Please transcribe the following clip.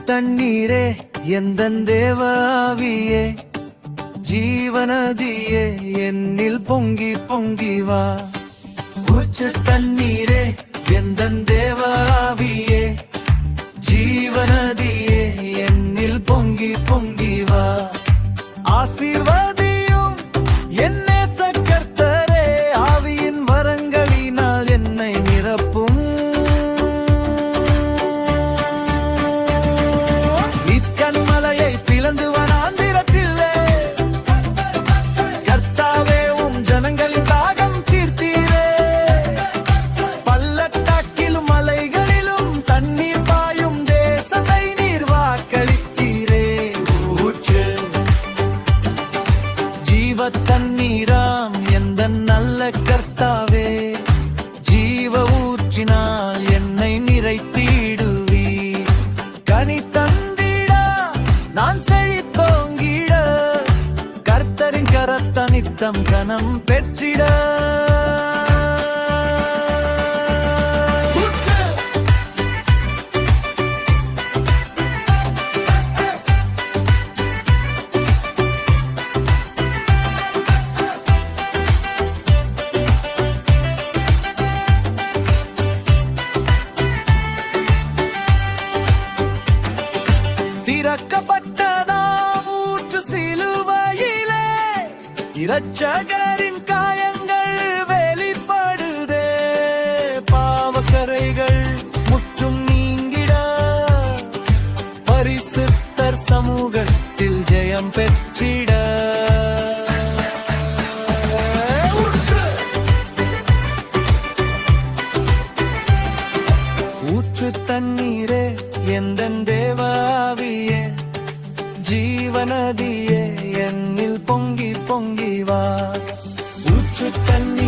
தண்ணீரே எந்தன் தேவாவியே ஜீவநதியே என்னில் பொங்கி பொங்கி வா. ஊற்று தண்ணீரே எந்தன் தேவாவியே ஜீவநதியே என்னில் பொங்கி பொங்கி வா. ஆசீர்வாதியும் என்னே சக்கர்த்தரே ஆவியின் வரங்களினால் என்னை நிரப்பும். இக்கண்மலையை பிளந்து வனாந்திரத்திலே கர்த்தாவே உம் ஜனங்களின் தாகம் தீர்த்தீரே. பள்ளத்தாக்கிலும் மலைகளிலும் தண்ணீர் பாயும் தேசத்தை நீர் வாக்களித்தீரே. ஊற்று ஜீவ தண்ணீராம் எந்த நல்ல கர்த்தாவே ஜீவ ஊற்றினால் என்னை நிறைத்திடுவி. கனி தந்திட நான் செழித்தோங்கிட கர்த்தரின் கரத்தனித்தம் கனம் பெற்றிட. திறக்கப்பட்டதாம் ஊற்று சிலுவையிலே இரட்சகரின் காயங்கள் வெளிப்படுதே. பாவக்கரைகள் முற்றும் நீங்கிட பரிசுத்தர் சமூகத்தில் ஜெயம் பெற்றிட. ஊற்று தண்ணீரே எந்தன் தேவாவியே ஜீவநதியே என்னில் பொங்கி பொங்கி வா. ஊற்று தண்ணீர்